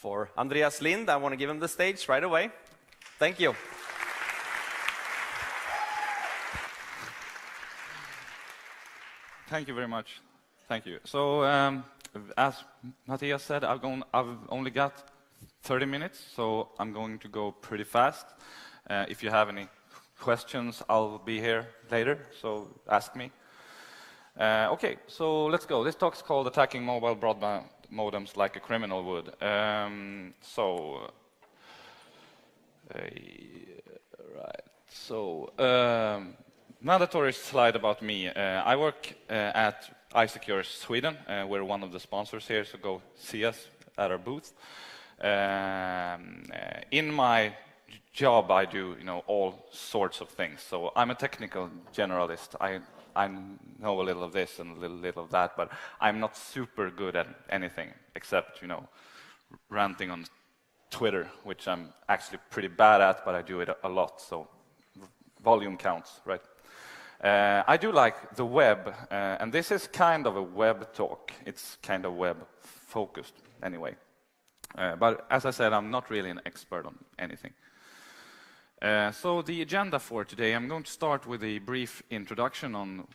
for Andreas Lindh. I want to give him the stage right away. Thank you. Thank you very much. Thank you. So, as Matthias said, I've only got 30 minutes, so I'm going to go pretty fast. If you have any questions, I'll be here later, so ask me. Okay, so let's go. This talk's called Attacking Mobile Broadband Modems Like a Criminal Would. Mandatory slide about me. I work at iSecure Sweden. We're one of the sponsors here, so go see us at our booth. In my job, I do all sorts of things. So I'm a technical generalist. I know a little of this and a little of that, but I'm not super good at anything except ranting on Twitter, which I'm actually pretty bad at, but I do it a lot. So volume counts, right? I do like the web, and this is kind of a web talk. It's kind of web-focused anyway. But as I said, I'm not really an expert on anything. So the agenda for today, I'm going to start with a brief introduction on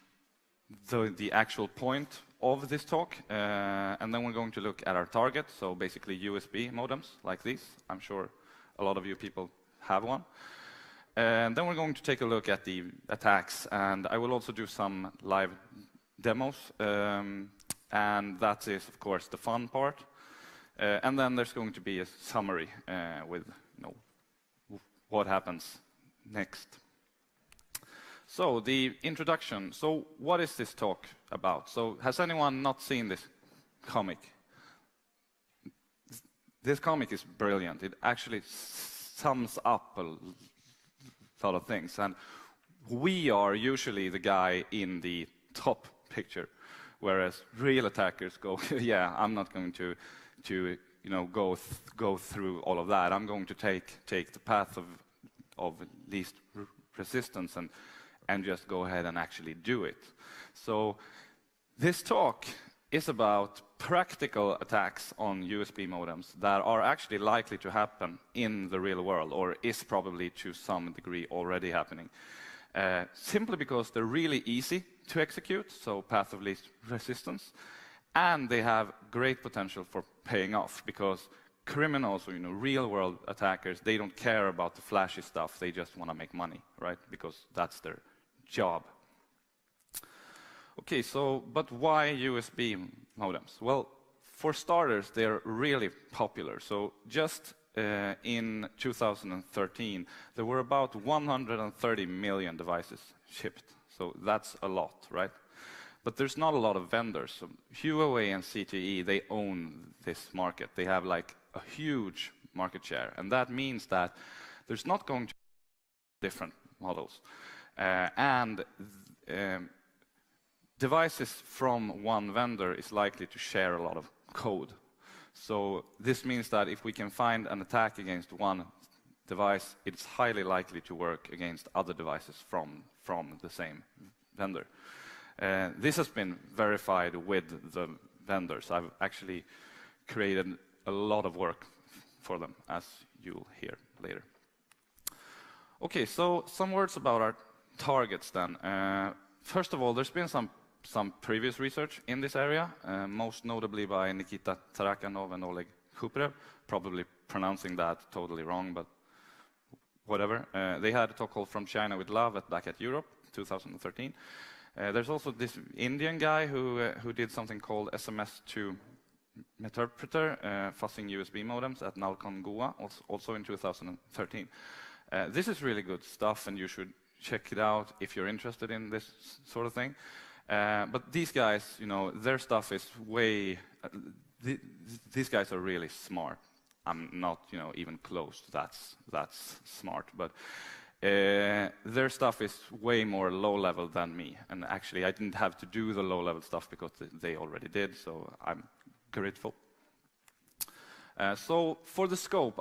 the actual point of this talk, and then we're going to look at our target, so basically USB modems like these. I'm sure a lot of you people have one. And then we're going to take a look at the attacks, and I will also do some live demos, and that is, of course, the fun part. And then there's going to be a summary with what happens next. So the introduction. So what is this talk about? So has anyone not seen this comic? This comic is brilliant. It actually sums up a lot of things, and we are usually the guy in the top picture, whereas real attackers go, yeah, I'm not going to go through all of that. I'm going to take the path of least resistance and just go ahead and actually do it. So this talk is about practical attacks on USB modems that are actually likely to happen in the real world, or is probably to some degree already happening. Simply because they're really easy to execute, so path of least resistance, and they have great potential for paying off, because criminals or real world attackers, they don't care about the flashy stuff, they just want to make money, right? Because that's their job. Okay, but why USB modems? Well, for starters, they're really popular. So just in 2013, there were about 130 million devices shipped. So that's a lot, right? But there's not a lot of vendors. So Huawei and CTE, they own this market. They have like a huge market share. And that means that there's not going to be different models. Devices from one vendor is likely to share a lot of code. So this means that if we can find an attack against one device, it's highly likely to work against other devices from the same vendor. This has been verified with the vendors. I've actually created a lot of work for them, as you'll hear later. Okay, so some words about our targets then. First of all, there's been some previous research in this area, most notably by Nikita Tarakanov and Oleg Kuprev, probably pronouncing that totally wrong, but whatever. They had a talk called From China with Love back at Europe, 2013. There's also this Indian guy who did something called SMS to Interpreter, fuzzing USB modems at Nalcon Goa, also in 2013. This is really good stuff, and you should check it out if you're interested in this sort of thing. But these guys, their stuff is way... these guys are really smart. I'm not, even close to that's smart, but their stuff is way more low-level than me. And actually, I didn't have to do the low-level stuff because they already did, so I'm grateful. So for the scope,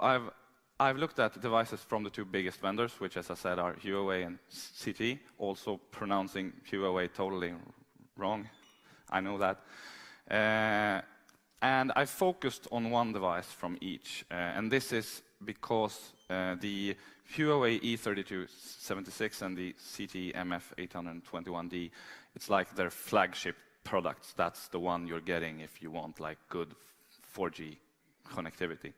I've looked at devices from the two biggest vendors, which, as I said, are Huawei and CT, also pronouncing Huawei totally wrong. I know that. And I focused on one device from each, and this is because the Huawei E3276 and the CT MF821D, it's like their flagship products. That's the one you're getting if you want like good 4G connectivity.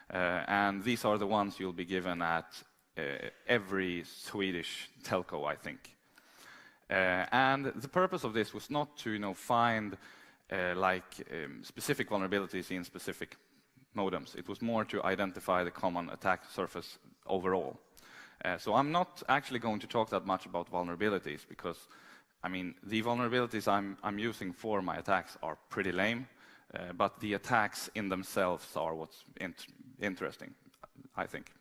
And these are the ones you'll be given at every Swedish telco, I think. And the purpose of this was not to, find specific vulnerabilities in specific modems. It was more to identify the common attack surface overall. So I'm not actually going to talk that much about vulnerabilities because, I mean, the vulnerabilities I'm using for my attacks are pretty lame, but the attacks in themselves are what's interesting, I think.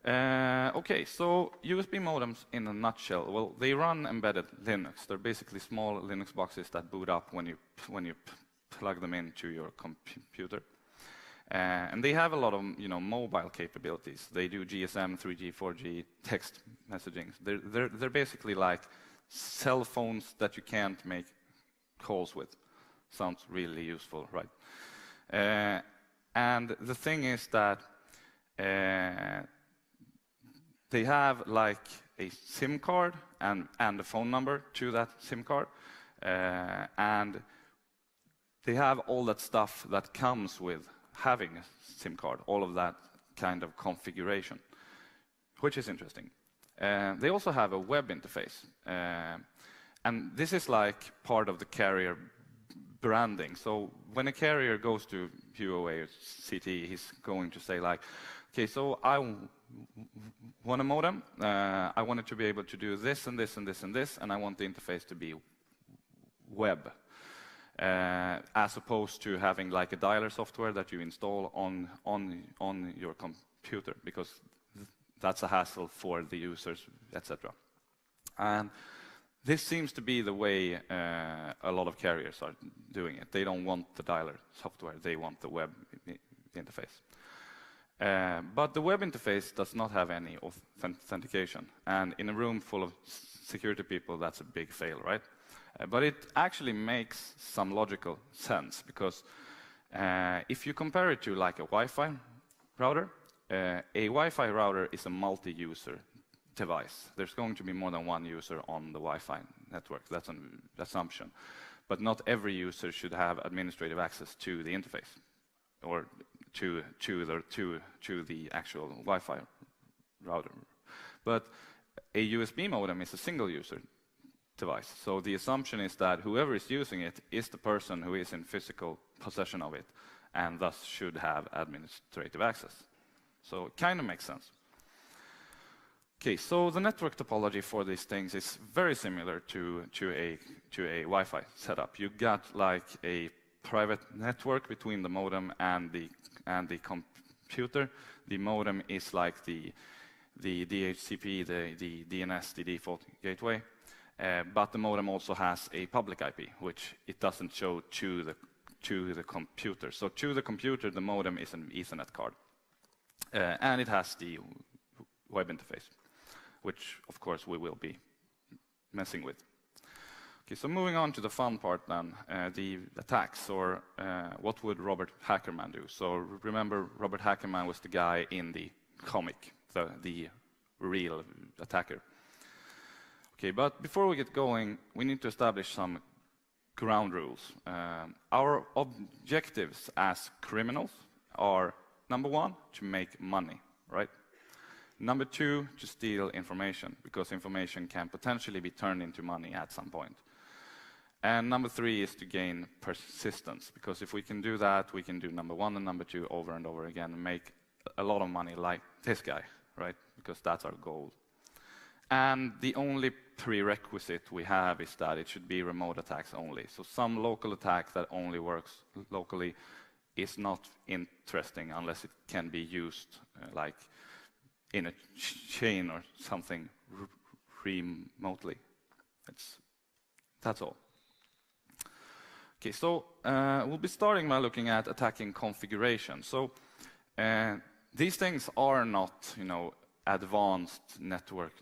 Okay, so USB modems in a nutshell. Well, they run embedded Linux. They're basically small Linux boxes that boot up when you plug them into your computer. And they have a lot of mobile capabilities. They do GSM, 3G, 4G, text messaging. They're basically like cell phones that you can't make calls with. Sounds really useful, right? And the thing is that they have like a SIM card and a phone number to that SIM card. And they have all that stuff that comes with having a SIM card, all of that kind of configuration, which is interesting. They also have a web interface. And this is like part of the carrier branding. So when a carrier goes to Huawei or CT, he's going to say like, okay, so I want a modem. I want it to be able to do this and this and this and this, and I want the interface to be web. As opposed to having like a dialer software that you install on your computer, because that's a hassle for the users, etc. And this seems to be the way a lot of carriers are doing it. They don't want the dialer software, they want the web interface. But the web interface does not have any authentication, and in a room full of security people, that's a big fail, right? But it actually makes some logical sense, because if you compare it to like a Wi-Fi router, a Wi-Fi router is a multi-user device. There's going to be more than one user on the Wi-Fi network. That's an assumption. But not every user should have administrative access to the interface or to the actual Wi-Fi router. But a USB modem is a single user device. So the assumption is that whoever is using it is the person who is in physical possession of it and thus should have administrative access. So it kind of makes sense. Okay, so the network topology for these things is very similar to a Wi-Fi setup. You got like a private network between the modem and the computer. The modem is like the DHCP, the DNS, the default gateway. But the modem also has a public IP, which it doesn't show to the computer. So to the computer, the modem is an Ethernet card. And it has the web interface, which, of course, we will be messing with. Okay, so moving on to the fun part then, the attacks, or what would Robert Hackerman do? So remember, Robert Hackerman was the guy in the comic, the real attacker. Okay, but before we get going, we need to establish some ground rules. Our objectives as criminals are, number one, to make money, right? Number two, to steal information, because information can potentially be turned into money at some point. And number three is to gain persistence, because if we can do that, we can do number one and number two over and over again and make a lot of money like this guy, right? Because that's our goal. And the only prerequisite we have is that it should be remote attacks only. So some local attack that only works locally is not interesting unless it can be used like in a chain or something remotely. That's all. Okay, so we'll be starting by looking at attacking configuration. So these things are not, advanced network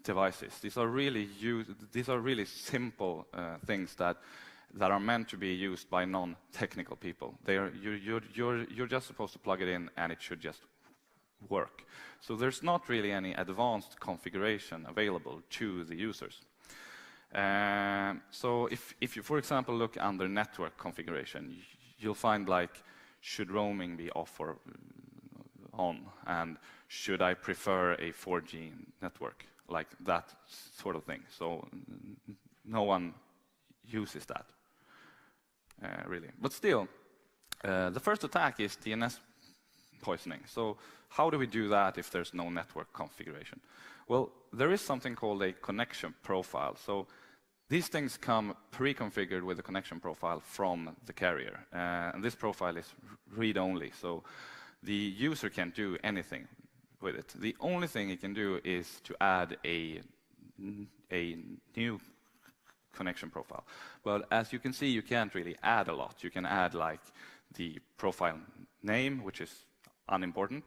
devices. These are really simple things that that are meant to be used by non-technical people. You're just supposed to plug it in and it should just work. So there's not really any advanced configuration available to the users. So if you, for example, look under network configuration, you'll find like, should roaming be off or on? And should I prefer a 4G network? Like that sort of thing. So no one uses that, really. But still, the first attack is DNS poisoning. So how do we do that if there's no network configuration? Well, there is something called a connection profile. So these things come pre-configured with a connection profile from the carrier. And this profile is read-only, so the user can't do anything with it. The only thing he can do is to add a new connection profile. But as you can see, you can't really add a lot. You can add like the profile name, which is unimportant,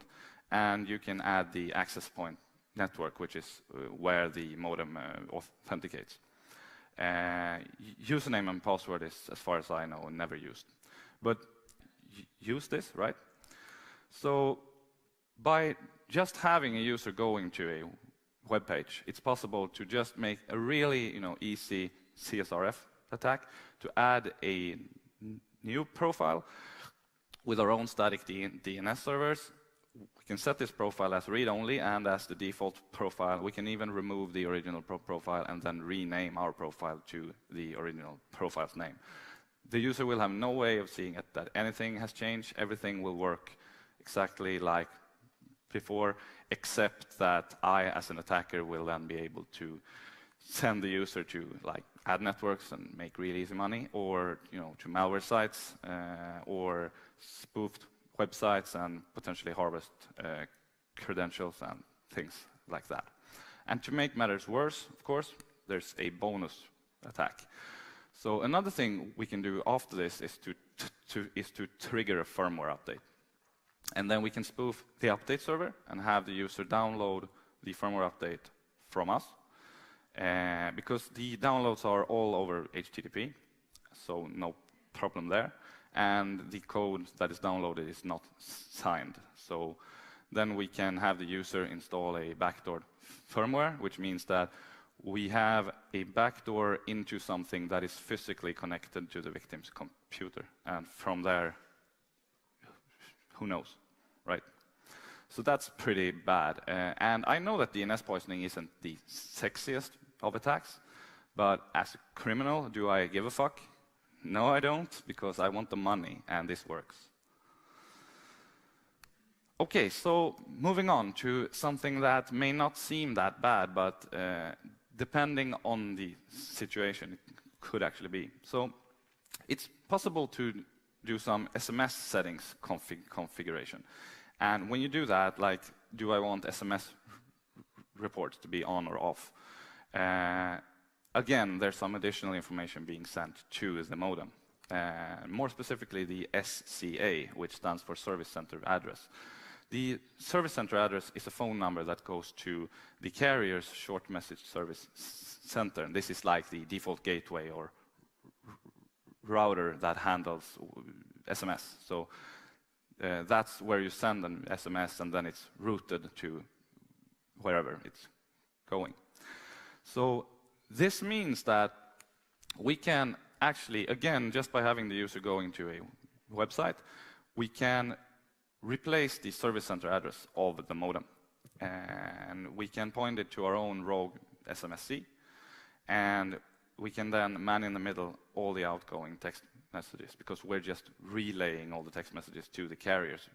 and you can add the access point network, which is where the modem authenticates. Username and password is, as far as I know, never used. But use this, right? So by just having a user going to a web page, it's possible to just make a really easy CSRF attack to add a new profile with our own static DNS servers. We can set this profile as read-only, and as the default profile, we can even remove the original profile and then rename our profile to the original profile's name. The user will have no way of seeing that anything has changed. Everything will work exactly like before, except that I, as an attacker, will then be able to send the user to like ad networks and make really easy money, or to malware sites, or spoofed websites and potentially harvest credentials and things like that. And to make matters worse, of course, there's a bonus attack. So another thing we can do after this is to trigger a firmware update. And then we can spoof the update server and have the user download the firmware update from us. Because the downloads are all over HTTP, so no problem there. And the code that is downloaded is not signed. So then we can have the user install a backdoor firmware, which means that we have a backdoor into something that is physically connected to the victim's computer. And from there, who knows, right? So that's pretty bad. And I know that DNS poisoning isn't the sexiest of attacks, but as a criminal, do I give a fuck? No, I don't, because I want the money, and this works. Okay, so moving on to something that may not seem that bad, but depending on the situation, it could actually be. So it's possible to do some SMS settings configuration. And when you do that, like, do I want SMS reports to be on or off? Again, there's some additional information being sent to the modem. More specifically, the SCA, which stands for Service Center Address. The Service Center Address is a phone number that goes to the carrier's short message service center. And this is like the default gateway or router that handles SMS. So that's where you send an SMS, and then it's routed to wherever it's going. So this means that we can actually, again, just by having the user going to a website, we can replace the service center address of the modem. And we can point it to our own rogue SMSC, and we can then man in the middle all the outgoing text messages, because we're just relaying all the text messages to the carrier's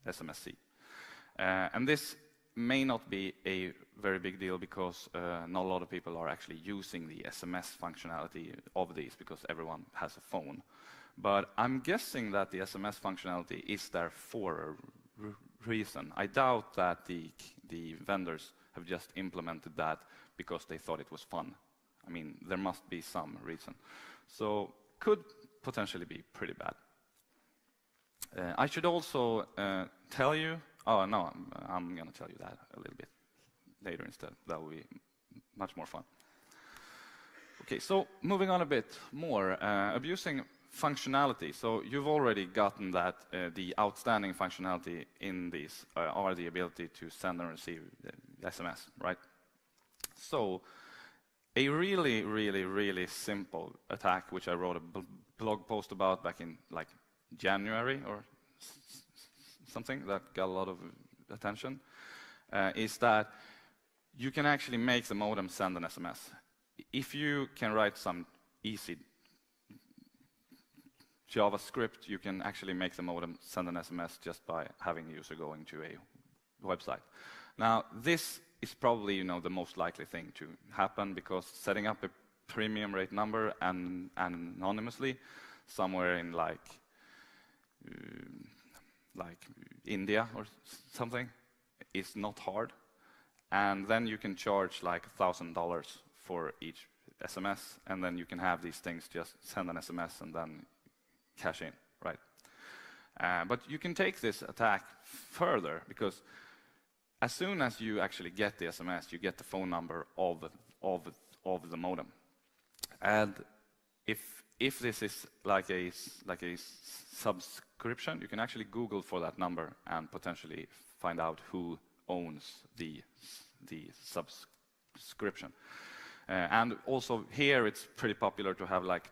SMSC. And this may not be a very big deal, because not a lot of people are actually using the SMS functionality of these, because everyone has a phone. But I'm guessing that the SMS functionality is there for a reason. I doubt that the vendors have just implemented that because they thought it was fun. I mean, there must be some reason. So could potentially be pretty bad. I should also tell you, oh no, I'm going to tell you that a little bit later instead. That will be much more fun. Okay, so moving on a bit more, abusing functionality. So you've already gotten that the outstanding functionality in these are the ability to send and receive SMS, right? So a really, really, really simple attack, which I wrote a blog post about back in like January or something that got a lot of attention, is that you can actually make the modem send an SMS. If you can write some easy JavaScript, you can actually make the modem send an SMS just by having a user going to a website. Now, this is probably, the most likely thing to happen, because setting up a premium rate number and anonymously somewhere in like India or something is not hard. And then you can charge like $1,000 for each SMS, and then you can have these things just send an SMS and then cash in, right? But you can take this attack further, because as soon as you actually get the SMS, you get the phone number of the modem. And if this is like a subscription, you can actually Google for that number and potentially find out who owns the subscription. And also here it's pretty popular to have like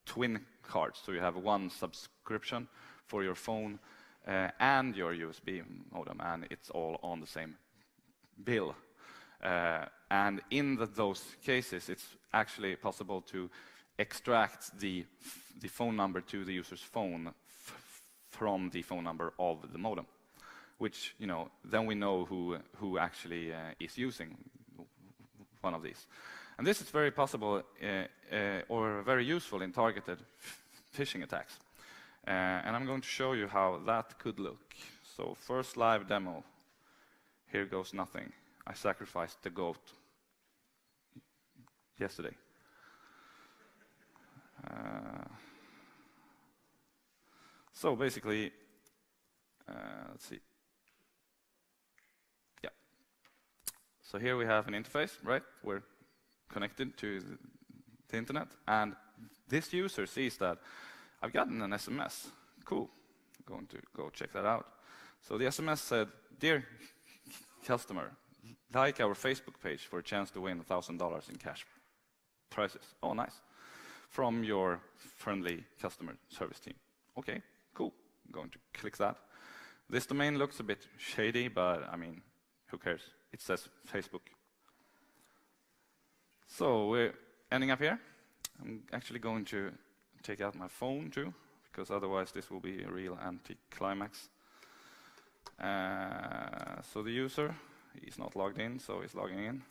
twin cards, so you have one subscription for your phone and your USB modem, and it's all on the same bill. And in those cases, it's actually possible to extract the phone number to the user's phone from the phone number of the modem, which, then we know who actually is using one of these. And this is very possible or very useful in targeted phishing attacks. And I'm going to show you how that could look. So first live demo. Here goes nothing. I sacrificed the goat yesterday. So basically, let's see. Yeah. So here we have an interface, right? We're connected to the internet, and this user sees that I've gotten an SMS. Cool. I'm going to go check that out. So the SMS said, "Dear customer, like our Facebook page for a chance to win $1,000 in cash prizes." Oh, nice. From your friendly customer service team. Okay, cool. I'm going to click that. This domain looks a bit shady, but I mean, who cares? It says Facebook. So we're ending up here. I'm actually going to take out my phone too, because otherwise this will be a real anticlimax. So the user, he's not logged in, so he's logging in.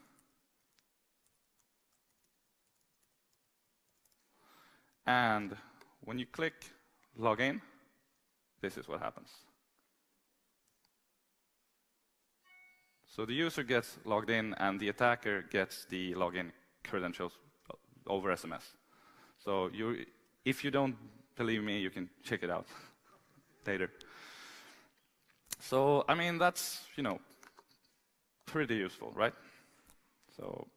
And when you click log in, this is what happens. So the user gets logged in, and the attacker gets the login credentials over SMS. So if you don't believe me, you can check it out later. So, I mean, that's, pretty useful, right? So,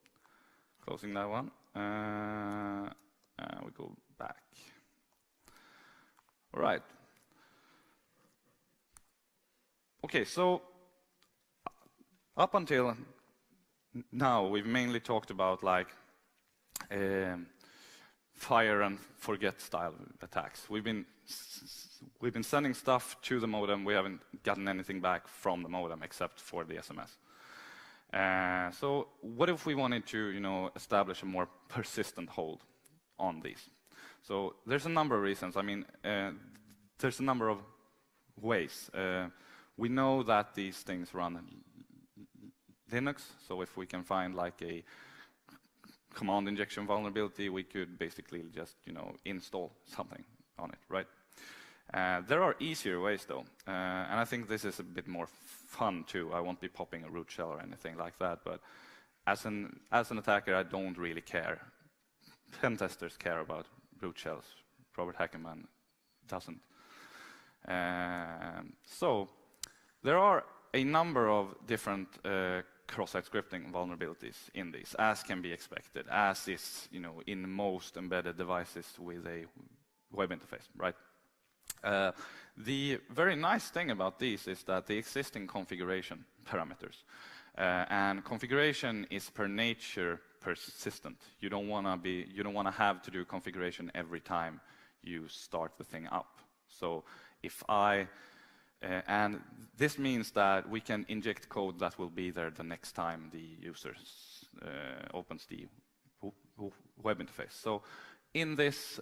closing that one. We go back. All right. Okay, so up until now, we've mainly talked about like fire and forget style attacks. We've been sending stuff to the modem. We haven't gotten anything back from the modem except for the SMS. So what if we wanted to, establish a more persistent hold on these? So there's a number of reasons. I mean, there's a number of ways. We know that these things run Linux, so if we can find like a command injection vulnerability, we could basically just, install something on it, right? There are easier ways though, and I think this is a bit more fun too. I won't be popping a root shell or anything like that, but as an attacker, I don't really care. Pen testers care about root shells. Robert Hackerman doesn't. So there are a number of different cross-site scripting vulnerabilities in these, as can be expected, as is, in most embedded devices with a web interface, right? The very nice thing about these is that the existing configuration parameters, and configuration is per nature persistent. You don't want to have to do configuration every time you start the thing up. So if and this means that we can inject code that will be there the next time the user opens the web interface. So in this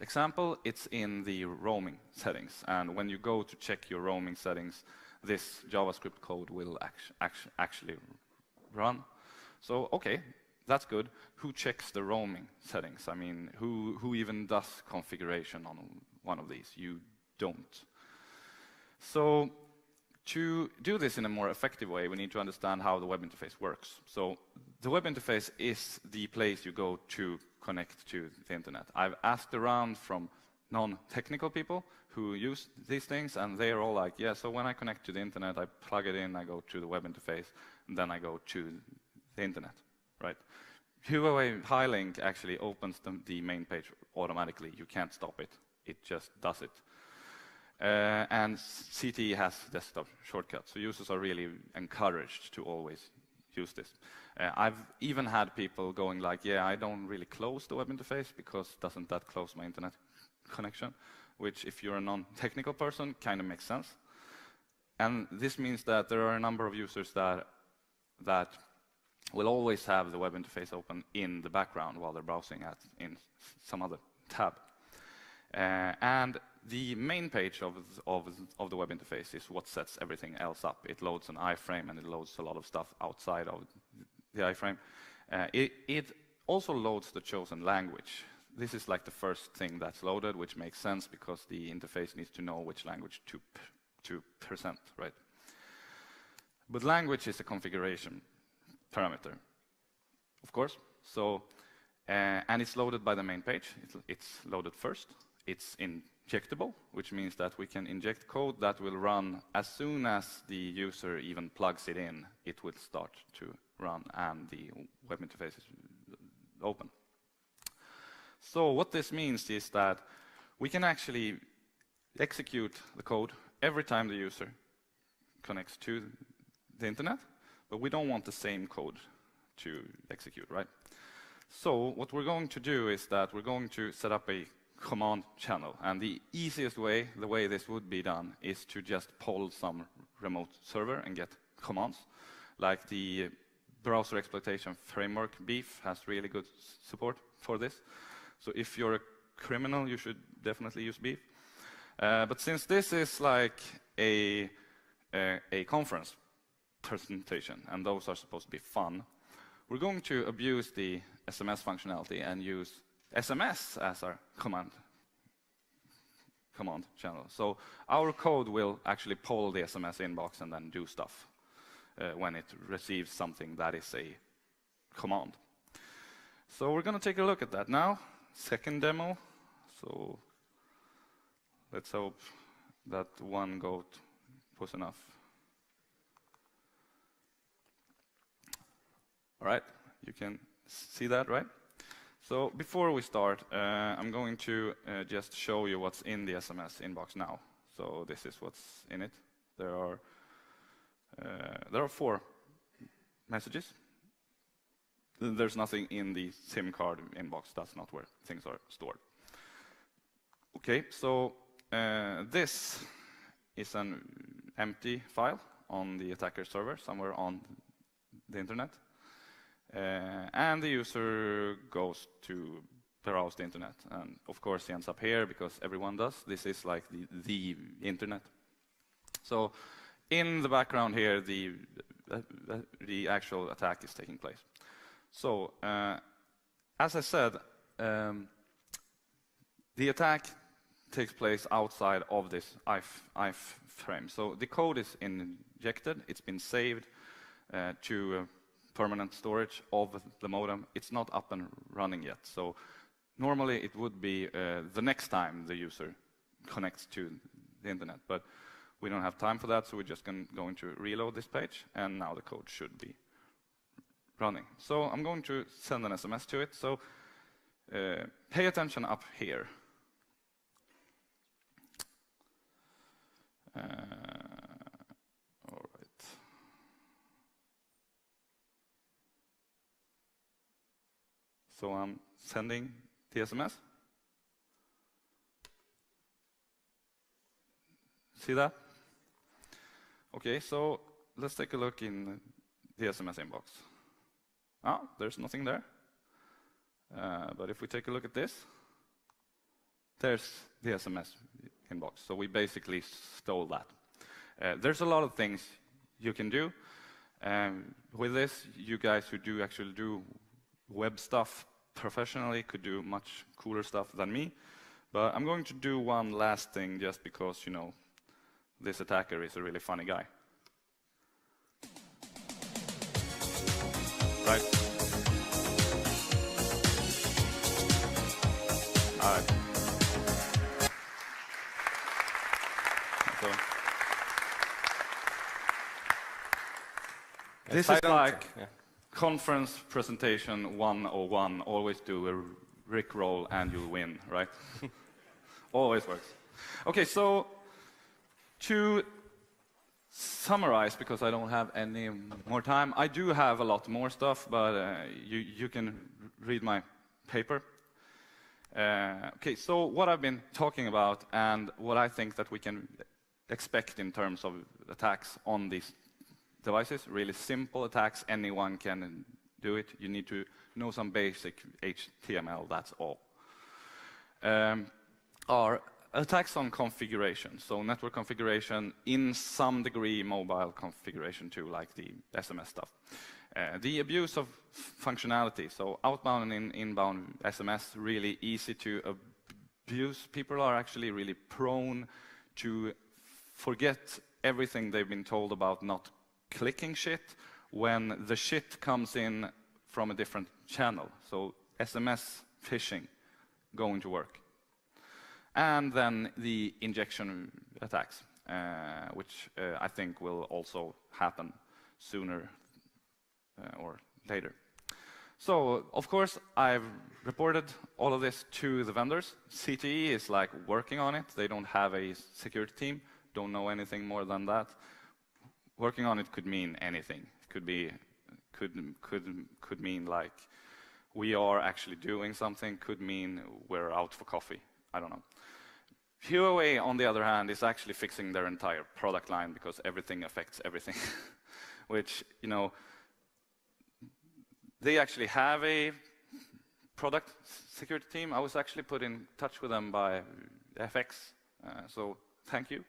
example, it's in the roaming settings. And when you go to check your roaming settings, this JavaScript code will actually run. So, okay, that's good. Who checks the roaming settings? I mean, who even does configuration on one of these? You don't. So to do this in a more effective way, we need to understand how the web interface works. So the web interface is the place you go to connect to the internet. I've asked around from non-technical people who use these things, and they are all like, yeah, so when I connect to the internet, I plug it in, I go to the web interface, and then I go to the internet, right? Huawei Highlink actually opens the main page automatically. You can't stop it. It just does it. And CTE has desktop shortcuts, so users are really encouraged to always use this. I've even had people going like, yeah, I don't really close the web interface because doesn't that close my internet connection? Which, if you're a non-technical person, kind of makes sense. And this means that there are a number of users that will always have the web interface open in the background while they're browsing in some other tab. And the main page of the web interface is what sets everything else up. It loads an iframe, and it loads a lot of stuff outside of the iframe. It also loads the chosen language. This is like the first thing that's loaded, which makes sense because the interface needs to know which language to present, right? But language is a configuration parameter, of course. So, and it's loaded by the main page. It's loaded first. It's injectable, which means that we can inject code that will run as soon as the user even plugs it in. It will start to run, and the web interface is open. So what this means is that we can actually execute the code every time the user connects to the internet, but we don't want the same code to execute, right? So what we're going to do is that we're going to set up a command channel, and the easiest way, the way this would be done, is to just poll some remote server and get commands. Like the browser exploitation framework, Beef, has really good support for this. So if you're a criminal, you should definitely use Beef. But since this is like a conference presentation, and those are supposed to be fun, we're going to abuse the SMS functionality and use SMS as our command channel. So our code will actually poll the SMS inbox and then do stuff when it receives something that is a command. So we're going to take a look at that now. Second demo. So let's hope that one goat was enough. All right, you can see that, right? So before we start, I'm going to just show you what's in the SMS inbox now. So this is what's in it. There are 4 messages. There's nothing in the SIM card inbox. That's not where things are stored. Okay, so this is an empty file on the attacker server somewhere on the internet. And the user goes to browse the internet. And of course, he ends up here because everyone does. This is like the internet. So in the background here, the actual attack is taking place. So as I said, the attack takes place outside of this iframe. So the code is injected. It's been saved to permanent storage of the modem. It's not up and running yet. So normally it would be the next time the user connects to the internet. But We don't have time for that, so we're just going to reload this page, and now the code should be running. So I'm going to send an SMS to it. So pay attention up here. All right. So I'm sending the SMS. See that? Okay, so let's take a look in the SMS inbox. Ah, there's nothing there. But if we take a look at this, there's the SMS inbox. So we basically stole that. There's a lot of things you can do. With this, you guys who do actually do web stuff professionally could do much cooler stuff than me. But I'm going to do one last thing just because, you know, this attacker is a really funny guy. Right? All right. So, this is like conference presentation 101. Always do a Rickroll and you'll win, right? Always works. Okay, so to summarize, because I don't have any more time, I do have a lot more stuff, but you can read my paper. Okay, so what I've been talking about and what I think that we can expect in terms of attacks on these devices, really simple attacks, anyone can do it. You need to know some basic HTML, that's all. Are attacks on configuration, so network configuration, in some degree mobile configuration too, like the SMS stuff. The abuse of functionality, so outbound and inbound SMS, really easy to abuse. People are actually really prone to forget everything they've been told about not clicking shit when the shit comes in from a different channel. So SMS phishing going to work. And then the injection attacks, which I think will also happen sooner or later. So, of course, I've reported all of this to the vendors. CTE is like working on it. They don't have a security team, don't know anything more than that. Working on it could mean anything. It could be, could mean like we are actually doing something, could mean we're out for coffee. I don't know. Huawei, on the other hand, is actually fixing their entire product line because everything affects everything, which, you know, they actually have a product security team. I was actually put in touch with them by FX, so thank you.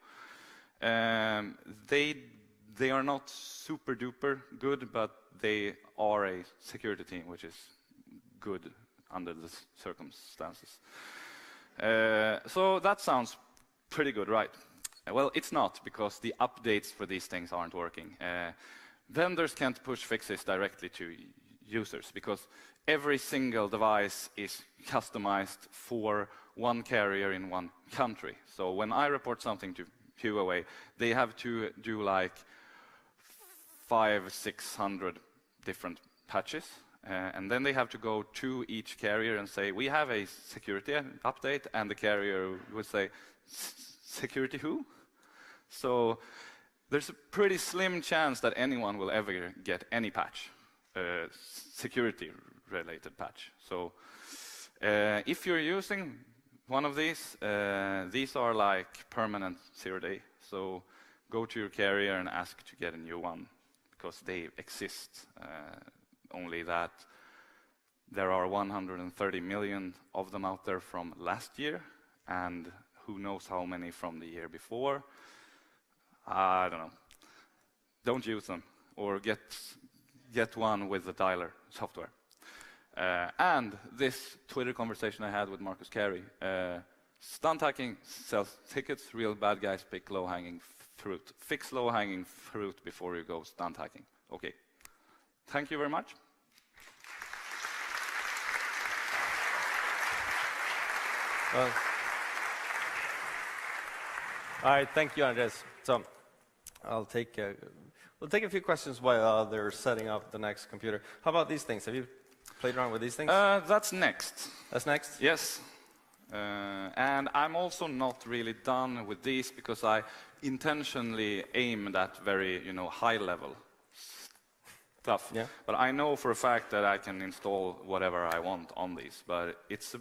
They are not super duper good, but they are a security team, which is good under the circumstances. So that sounds pretty good, right? Well, it's not, because the updates for these things aren't working. Vendors can't push fixes directly to users because every single device is customized for one carrier in one country. So when I report something to Huawei, they have to do like 500-600 different patches. And then they have to go to each carrier and say, we have a security update, and the carrier would say, security who? So there's a pretty slim chance that anyone will ever get any patch, security-related patch. So if you're using one of these are like permanent 0-day. So go to your carrier and ask to get a new one, because they exist. Only that there are 130 million of them out there from last year, and who knows how many from the year before. I don't know. Don't use them, or get one with the dialer software. And this Twitter conversation I had with Marcus Carey, stunt hacking sells tickets, real bad guys pick low-hanging fruit. Fix low-hanging fruit before you go stunt hacking. Okay. Thank you very much. All right, thank you, Andreas. So we'll take a few questions while they're setting up the next computer. How about these things? Have you played around with these things? That's next. That's next? Yes. And I'm also not really done with these because I intentionally aimed at very, high level stuff. Yeah. But I know for a fact that I can install whatever I want on these. But it's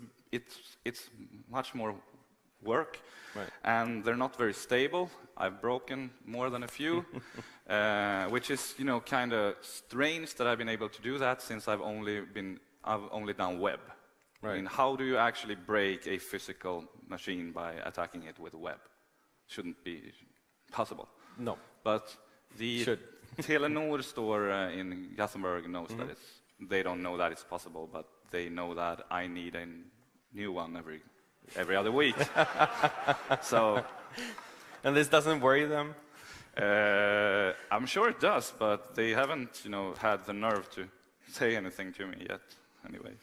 much more work, right. And they're not very stable. I've broken more than a few, which is kind of strange that I've been able to do that since I've only done web. Right. I mean, how do you actually break a physical machine by attacking it with web? Shouldn't be possible. No. But the Telenor store in Gothenburg knows that they don't know that it's possible, but they know that I need a new one every other week. So, and this doesn't worry them? I'm sure it does, but they haven't, had the nerve to say anything to me yet. Anyways.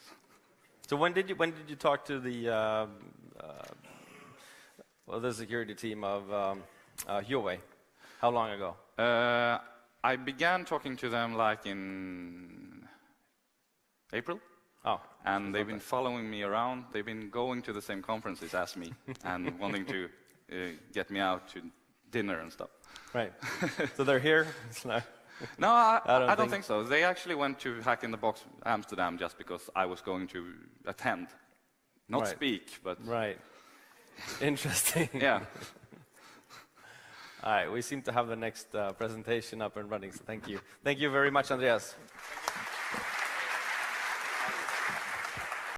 So when did you talk to the security team of Huawei? How long ago? I began talking to them like in April. Oh, and they've been following me around. They've been going to the same conferences as me and wanting to get me out to dinner and stuff. Right. So they're here? No, I don't think so. They actually went to Hack in the Box Amsterdam just because I was going to attend. Not speak, but... Right. Interesting. Yeah. All right, we seem to have the next presentation up and running, so thank you. Thank you very much, Andreas.